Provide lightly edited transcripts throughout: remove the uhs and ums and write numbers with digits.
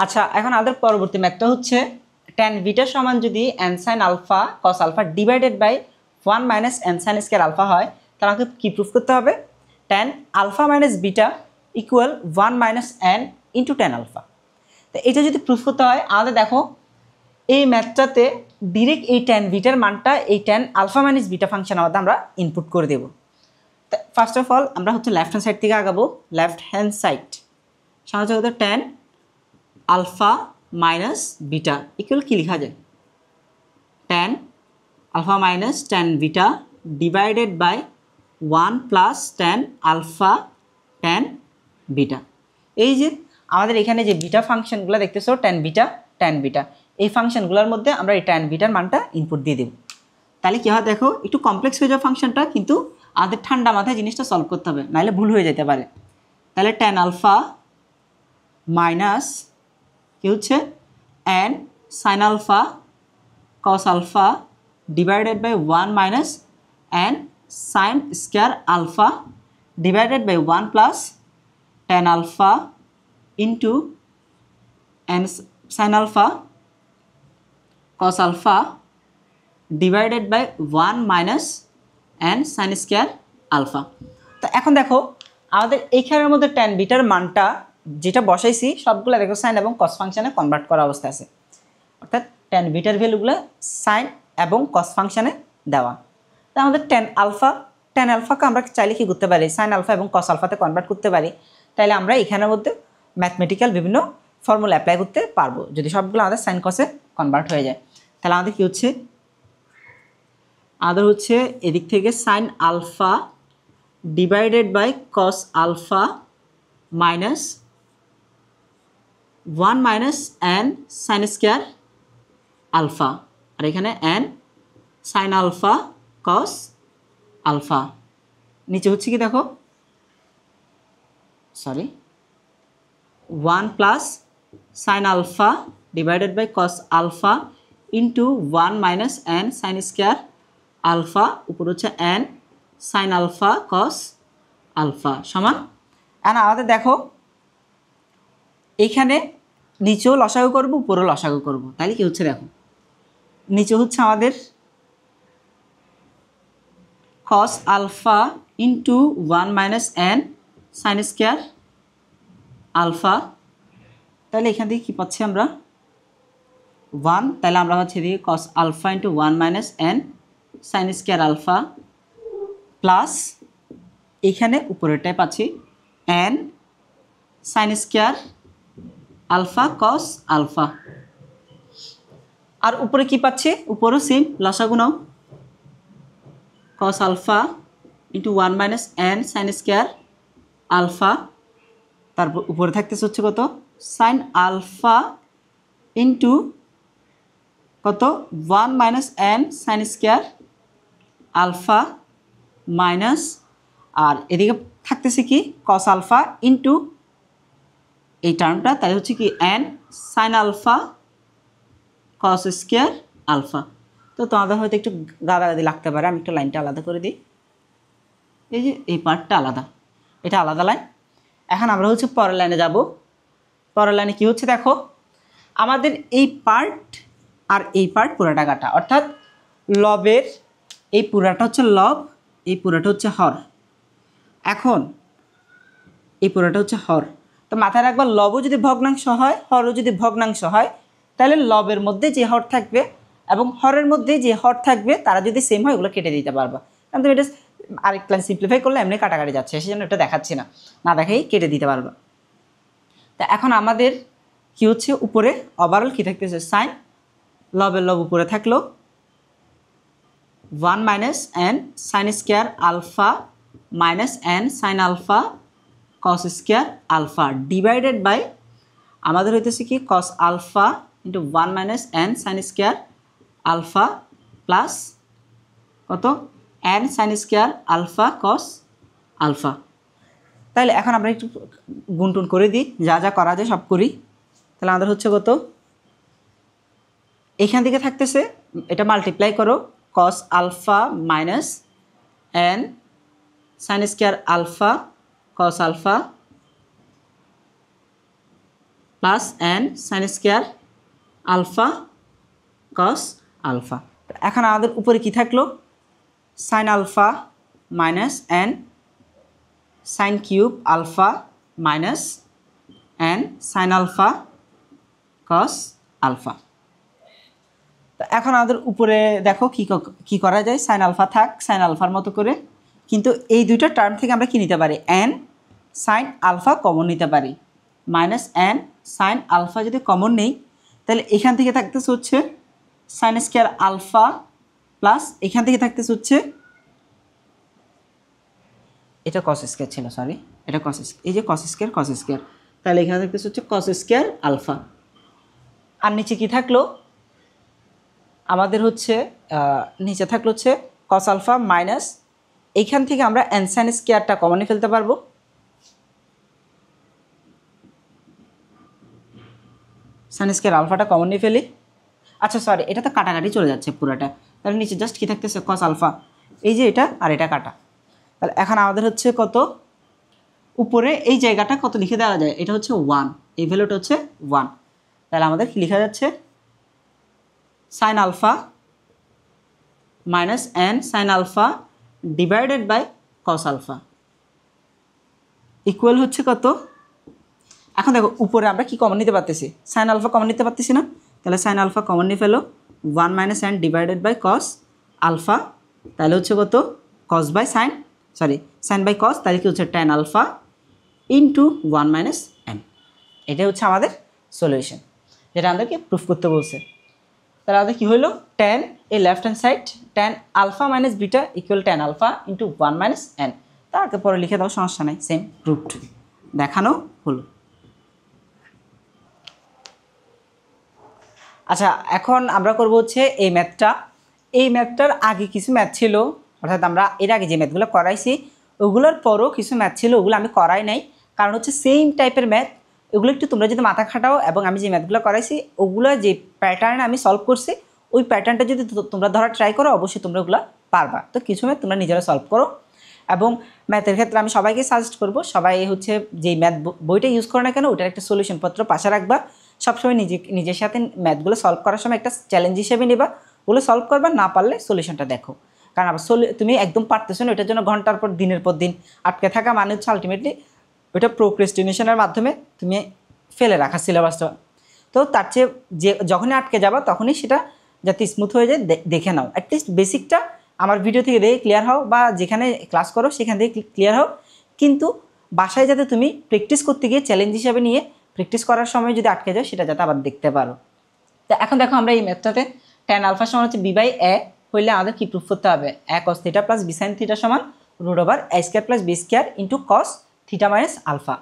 আচ্ছা, এখন আমাদের পরবর্তী ম্যাথটা হচ্ছে tan বিটা সমান যদি n sin alpha cos alpha divided by 1 minus n sin square alpha হয়, তাহলে আমাকে কি প্রুফ করতে হবে? tan alpha minus beta equal 1 minus n into tan alpha. তো এটা যদি প্রুফ করতে হয়, আমাদের দেখো এই ম্যাথটাতে ডিরেক্ট এই tan বিটার মানটা এই tan alpha minus beta function আমাদের আমরা ইনপুট করে দেব। ফার্স্ট অফ অল আমরা হচ্ছে লেফট হ্যান্ড সাইড থেকে আগাবো। লেফট হ্যান্ড সাইড সাধারণত হতো tan alpha minus beta equal কি লেখা যায়? tan alpha minus tan beta divided by 1 plus tan alpha tan beta. এই যে আমাদের এখানে যে বিটা ফাংশনগুলো দেখতেছো tan বিটা, এই ফাংশনগুলোর মধ্যে আমরা এই tan বিটার মানটা ইনপুট দিয়ে দেব। তাহলে কী হয় দেখো, একটু কমপ্লেক্স হয়ে যাওয়া ফাংশনটা, কিন্তু আমাদের ঠান্ডা মাথায় জিনিসটা সলভ করতে হবে, নাহলে ভুল হয়ে যেতে পারে। তাহলে tan আলফা মাইনাস কি হচ্ছে n sin alpha cos alpha divided by 1 minus n sin square alpha divided by 1 plus tan alpha into n sin alpha cos alpha divided by 1 minus n sin square alpha. তো এখন দেখো আমাদের এইখানের মধ্যে tan বিটার মানটা যেটা বসাইছি সবগুলো দেখো সাইন এবং কস ফাংশনে কনভার্ট করা অবস্থায় আছে, অর্থাৎ tan বিটার ভ্যালুগুলো সাইন এবং কস ফাংশনে দেওয়া। তো আমাদের tan আলফাকে আমরা চাইলে কি করতে পারি, সাইন আলফা এবং কস আলফাতে কনভার্ট করতে পারি। তাইলে আমরা এখানের মধ্যে ম্যাথমেটিক্যাল বিভিন্ন ফর্মুলা অ্যাপ্লাই করতে পারবো যদি সবগুলো আমাদের সাইন কসে কনভার্ট হয়ে যায়। তাহলে আমাদের কি হচ্ছে, আমাদের হচ্ছে এদিক থেকে sine alpha divided by cos alpha minus 1 minus n sine square alpha, আর এখানে n sine alpha cos alpha. নিচে হচ্ছে কি দেখো, sorry 1 plus sine alpha divided by cos alpha into 1 minus n sine square alpha, উপর হচ্ছে n sine alpha cos alpha সমান। এখন আমাদের দেখো এইখানে নিচেও লসাগু করব, উপরেও লসাগু করব। তাহলে কি হচ্ছে দেখো, নিচে হচ্ছে আমাদের cos alpha into 1 minus n sine square alpha. তাহলে এখান থেকে কী পাচ্ছি আমরা 1, তাহলে আমরা হচ্ছে এদিকে cos alpha into 1 minus n sine square alpha plus এইখানে উপরেরটাই পাচ্ছি n sine square alpha cos alpha. আর উপরে কি পাচ্ছি, উপরেও সেম লসাগু নাও, cos alpha into 1 minus n sine square alpha, তারপর উপরে থাকতেছে হচ্ছে কত সাইন আলফা ইন্টু কত 1 minus n sine square alpha minus, আর এদিকে থাকতেছে কি cos আলফা ইন্টু এই টার্মটা, তাই হচ্ছে কি n sine alpha cos square alpha. তো তোমাদের হয়তো একটু গাদাগাদি লাগতে পারে, আমি একটু লাইনটা আলাদা করে দিই। এই যে এই পার্টটা আলাদা, এটা আলাদা লাইন। এখন আমরা হচ্ছে পরের লাইনে যাব। পরের লাইনে কী হচ্ছে দেখো, আমাদের এই পার্ট আর এই পার্ট পুরাটা কাটা, অর্থাৎ লবের এই পুরাটা হচ্ছে লব, এই পুরাটা হচ্ছে হর। এখন এই পুরাটা হচ্ছে হর, তো মাথায় রাখবা লবও যদি ভগ্নাংশ হয় হরও যদি ভগ্নাংশ হয়, তাহলে লবের মধ্যে যে হর থাকবে এবং হরের মধ্যে যে হর থাকবে তারা যদি সেম হয় ওগুলো কেটে দিতে পারবা। কারণ তুমি এটা আরেক লাইন সিম্পলিফাই করলে এমনি কাটাকাটি যাচ্ছে, সেই জন্য এটা দেখাচ্ছি না, না দেখাই কেটে দিতে পারবা। তা এখন আমাদের কি হচ্ছে, উপরে ওভারঅল কী থাকতেছে সাইন, লবের লব উপরে থাকলো 1 minus n sine square alpha minus n sine alpha cos square alpha divided by আমাদের হইতেছে কি cos alpha into 1 minus n sine square alpha plus কত n sine square alpha cos alpha. তাহলে এখন আমরা একটু গুণটুন করে দিই, যা যা করা যায় সব করি। তাহলে আমাদের হচ্ছে কত, এখান থেকে থাকতেছে এটা মাল্টিপ্লাই করো cos alpha minus n sine square alpha cos alpha plus n sine square alpha cos alpha. এখন আমাদের উপরে কি থাকলো, sine alpha minus n sine cube alpha minus n sine alpha cos alpha. তো এখন আমাদের উপরে দেখো কি করা যায়, সাইন আলফা থাক সাইন আলফার মতো করে, কিন্তু এই দুইটা টার্ম থেকে আমরা কি নিতে পারি, এন সাইন আলফা কমন নিতে পারি। মাইনাস এন সাইন আলফা যদি কমন নেই তাহলে এখান থেকে থাকতেছে হচ্ছে সাইন স্কোয়ার আলফা প্লাস এখান থেকে থাকতেছে হচ্ছে, এটা কস স্কোয়ার ছিল, সরি এটা কস স্কোয়ার, এই যে কস স্কোয়ার, তাহলে এখানে থাকতেছে হচ্ছে কস স্কোয়ার আলফা। আর নিচে কি থাকলো আমাদের হচ্ছে, নিচে থাকলো হচ্ছে কস আলফা মাইনাস, এইখান থেকে আমরা এন সাইন স্কোয়ারটা কমনে ফেলতে পারবো, সাইন স্কোয়ার আলফাটা কমন নিয়ে ফেলি। আচ্ছা সরি, এটা তো কাটাকাটি চলে যাচ্ছে পুরোটা, তাহলে নিচে জাস্ট কী থাকতেছে কস আলফা, এই যে এটা আর এটা কাটা। তাহলে এখন আমাদের হচ্ছে কত, উপরে এই জায়গাটা কত লিখে দেওয়া যায়, এটা হচ্ছে 1, এই ভ্যালুটা হচ্ছে 1। তাহলে আমাদের কি লেখা যাচ্ছে, sine alpha minus n sine alpha divided by cos alpha equal হচ্ছে কত। এখন দেখো উপরে আমরা কি কমন নিতে পারতেছি, সাইন আলফা কমন নিতে পারতেছি না, তাহলে সাইন আলফা কমন নিয়ে ফেলো, 1 minus n divided by cos alpha, তাহলে হচ্ছে কত cos by sine, sorry sine by cos, তাহলে কি হচ্ছে tan alpha into 1 minus n. এটাই হচ্ছে আমাদের সলিউশন, যেটা আমাদেরকে প্রুফ করতে বলছে। তাহলে আমাদের কী হলো, ট্যান এই left hand side tan alpha minus beta equal tan alpha into 1 minus n, তারপরে পরে লিখে দাও, সমস্যা নাই, সেম প্রুফড দেখানো হলো। আচ্ছা এখন আমরা করব হচ্ছে এই ম্যাথটা, এই ম্যাথটার আগে কিছু ম্যাথ ছিল, অর্থাৎ আমরা এর আগে যে ম্যাথগুলো করাইছি ওগুলোর পরও কিছু ম্যাথ ছিল, ওগুলো আমি করাই নাই, কারণ হচ্ছে সেম টাইপের ম্যাথ, ওগুলো একটু তোমরা যদি মাথা খাটাও এবং আমি যে ম্যাথগুলো করাইছি ওগুলো যে প্যাটার্নে আমি সলভ করছি ওই প্যাটার্নটা যদি তোমরা ধরা ট্রাই করো অবশ্যই তোমরা ওগুলো পারবা। তো কিছু ম্যাথ তোমরা নিজেরা সলভ করো, এবং ম্যাথের ক্ষেত্রে আমি সবাইকে সাজেস্ট করব সবাই হচ্ছে যেই ম্যাথ বইটা ইউজ করো না কেন ওটার একটা সলিউশন পত্র পাশে রাখবা, সবসময় নিজের সাথে ম্যাথগুলো সলভ করার সময় একটা চ্যালেঞ্জ হিসেবে নিবা, ওগুলো সলভ করবা, না পারলে সলিউশনটা দেখো। কারণ আবার তুমি একদম পারতেছো না ওটার জন্য ঘন্টার পর দিনের পর দিন আটকে থাকা মানে হচ্ছে আলটিমেটলি ওইটা প্রোক্রেস্টিনেশনের মাধ্যমে তুমি ফেলে রাখা সিলেবাসটা। তো তার চেয়ে যে যখনই আটকে যাবা তখনই সেটা যাতে স্মুথ হয়ে যায় দেখে নাও, অ্যাটলিস্ট বেসিকটা আমার ভিডিও থেকে দেখে ক্লিয়ার হও, বা যেখানে ক্লাস করো সেখান থেকে ক্লিয়ার হও, কিন্তু বাসায় যাতে তুমি প্র্যাকটিস করতে গিয়ে চ্যালেঞ্জ হিসাবে নিয়ে প্র্যাকটিস করার সময় যদি আটকে যাও সেটা যাতে আবার দেখতে পারো। তো এখন দেখো আমরা এই ম্যাথটাতে ট্যান আলফা সমান হচ্ছে বি বাই এ হইলে আমাদের কি প্রুফ করতে হবে, A cos theta plus B sine theta সমান root over A square plus B square into cos theta minus alpha.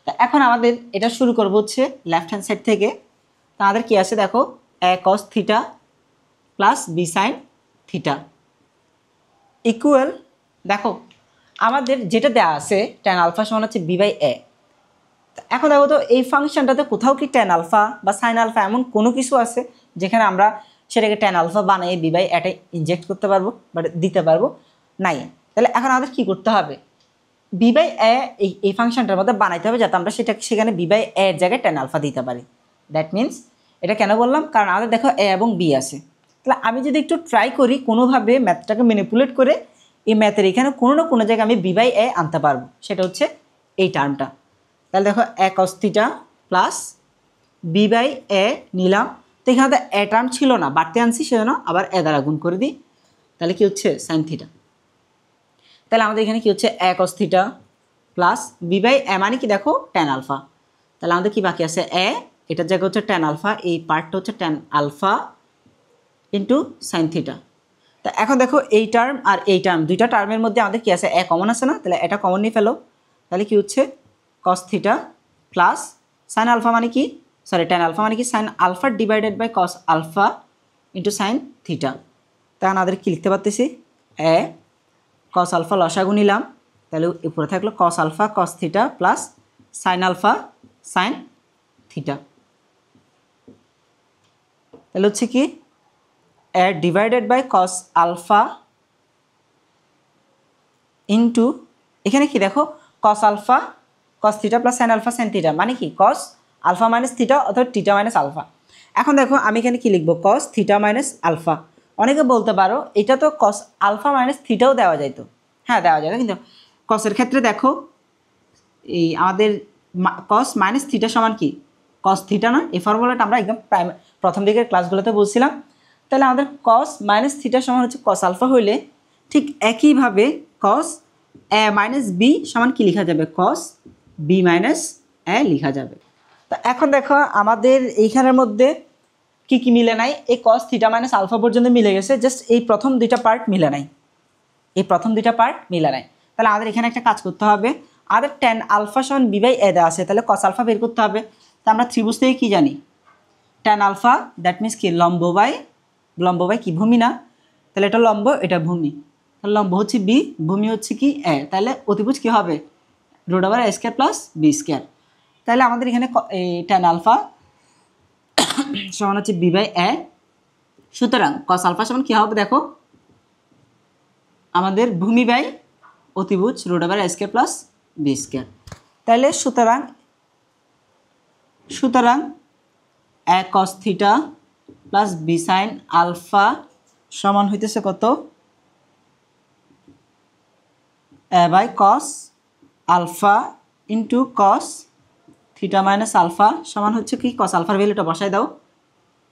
তো এখন আমাদের এটা শুরু করবো হচ্ছে লেফট হ্যান্ড সাইড থেকে। তো আমাদের কী আছে দেখো, A cos theta plus B sine theta equal, দেখো আমাদের যেটা দেওয়া আছে ট্যান আলফা সমান হচ্ছে বি বাই এ। এখন দেখো তো এই ফাংশনটাতে কোথাও কি ট্যান আলফা বা সাইন আলফা এমন কোনো কিছু আছে যেখানে আমরা সেটাকে ট্যান আলফা বানিয়ে বি বাই এটাই ইনজেক্ট করতে পারবো বা দিতে পারবো, নাই। তাহলে এখন আমাদের কী করতে হবে, বি বাই এ এই ফাংশনটার মধ্যে বানাইতে হবে যাতে আমরা সেখানে বি বাই এর জায়গায় ট্যান আলফা দিতে পারি। দ্যাট মিনস এটা কেন বললাম, কারণ আমাদের দেখো এ এবং বি আছে, তাহলে আমি যদি একটু ট্রাই করি কোনোভাবে ম্যাথটাকে ম্যানিপুলেট করে এই ম্যাথের এখানে কোনো না কোনো জায়গায় আমি বি বাই এ আনতে পারবো, সেটা হচ্ছে এই টার্মটা। তাহলে দেখো A cos theta plus B by A নিলাম, তো এখানে তো এ টার্ম ছিল না, বাড়তে আনছি সেজন্য আবার এ দ্বারা গুণ করে দিই, তাহলে কি হচ্ছে সাইন থিটা। তাহলে আমাদের এখানে কি হচ্ছে A cos theta plus B by A মানে কি দেখো ট্যান আলফা, তাহলে আমাদের কি বাকি আছে এ, এটার জায়গা হচ্ছে ট্যান আলফা, এই পার্টটা হচ্ছে tan alpha into sine theta. তা এখন দেখো এই টার্ম আর এই টার্ম দুইটা টার্মের মধ্যে আমাদের কি আছে, এ কমন আছে না, তাহলে এটা কমন নিয়ে ফেলো, তাহলে কি হচ্ছে cos theta plus sine alpha মানে কি, সরি ট্যান আলফা মানে কি sine alpha divided by cos alpha into sine theta. তখন আমাদের কি লিখতে পারতেছি, এ কস আলফা লসাগু নিলাম, তাহলে উপরে থাকলো cos alpha cos theta plus sine alpha sine theta, তাহলে হচ্ছে কি A divided by cos alpha into এখানে কি দেখো cos alpha cos theta plus sine alpha sine theta মানে কি কস আলফা মাইনাস থিটা অথবা থিটা মাইনাস আলফা। এখন দেখো আমি এখানে কি লিখবো, কস থিটা মাইনাস আলফা। অনেকে বলতে পারো এটা তো কস আলফা মাইনাস থিটাও দেওয়া যাইতো, হ্যাঁ দেওয়া যায়, কিন্তু কসের ক্ষেত্রে দেখো এই আমাদের কস মাইনাস থিটা সমান কি কস থিটা না, এই ফর্মুলাটা আমরা একদম প্রথম দিকের ক্লাসগুলোতে বলছিলাম। তাহলে আমাদের কস মাইনাস থিটা সমান হচ্ছে কস আলফা হইলে ঠিক একইভাবে কস এ মাইনাস বি সমান কি লেখা যাবে, কস বি মাইনাস এ লেখা যাবে। তো এখন দেখো আমাদের এইখানের মধ্যে কি কি মিলে নাই, এই কস থিটা মাইনাস আলফা পর্যন্ত মিলে গেছে, জাস্ট এই প্রথম দুইটা পার্ট মিলে নাই, এই প্রথম দুইটা পার্ট মিলে নাই। তাহলে আমাদের এখানে একটা কাজ করতে হবে, আমাদের ট্যান আলফা সমান বি বাই এ দেওয়া আছে, তাহলে কস আলফা বের করতে হবে। তা আমরা ত্রিভুজ থেকে কী জানি, ট্যান আলফা দ্যাট মিনস কি লম্ব বাই কি ভূমি না, তাহলে এটা লম্ব এটা ভূমি, তাহলে লম্ব হচ্ছে বি, ভূমি হচ্ছে কি এ, তাহলে অতিভুজ কী হবে root over A square plus B square. তাহলে আমাদের এখানে এই ট্যান আলফা সমান হচ্ছে বি বাই এ, সুতরাং কস আলফা সমান কী হবে দেখো আমাদের ভূমি বাই অতিভুজ root over A square plus B square. তাহলে সুতরাং A cos theta plus B sine alpha সমান হইতেছে কত, A by cos alpha into cos theta minus alpha সমান হচ্ছে কি কস আলফার ভ্যালুটা বসাই দাও,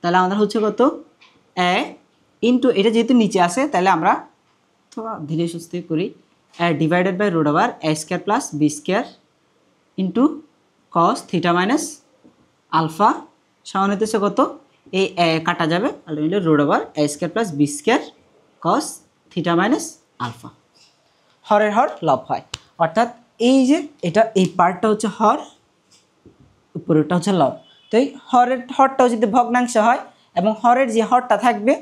তাহলে আমাদের হচ্ছে কত এ ইন্টু এটা যেহেতু নিচে আসে তাহলে আমরা থোড়া ধীরে সুস্থে করি, A divided by root over A square plus B square into cos theta minus alpha সমান হইতেছে কত, এই এ কাটা যাবে ultimately root over A square plus B square cos theta minus alpha. হরের হর লব হয়, অর্থাৎ এই যে এটা এই পার্টটা হচ্ছে হর, উপরেরটা হচ্ছে লব। তো এই হরটাও যদি ভগ্নাংশ হয় এবং হরের যে হরটা থাকবে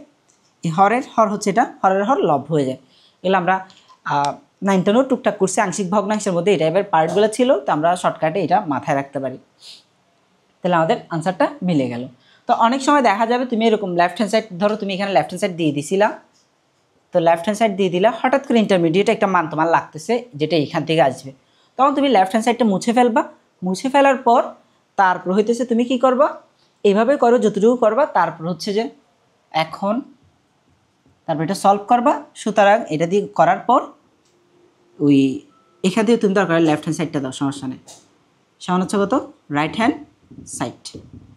এই হরের হর হচ্ছে এটা হরের হর লব হয়ে যায়। এগুলো আমরা 9 টেনও টুকটাক করছি, আংশিক ভগ্নাংশের মধ্যে এই টাইপের পার্টগুলো ছিল, তো আমরা শর্টকাটে এটা মাথায় রাখতে পারি। তাহলে আমাদের আনসারটা মিলে গেল। তো অনেক সময় দেখা যাবে তুমি এরকম লেফট হ্যান্ড সাইড ধরো, তুমি এখানে লেফট হ্যান্ড সাইড দিয়ে দিছিলা, তো লেফট হ্যান্ড সাইড দিয়ে দিলা, হঠাৎ করে ইন্টারমিডিয়েট একটা মান তোমার লাগতেছে যেটা এখান থেকে আসবে, তখন তুমি লেফট হ্যান্ড সাইডটা মুছে ফেলবা, মুছে ফেলার পর তারপর হইতেছে তুমি কি করবা, এইভাবে করো যতটুকু করবা, তারপর হচ্ছে যে এখন তারপর এটা সলভ করবা। সুতরাং এটা দিয়ে করার পর ওই এখান থেকে তুমি দরকার লেফট হ্যান্ড সাইডটা দাও, সমস্যা নেই, সমান হচ্ছে কত রাইট হ্যান্ড সাইড।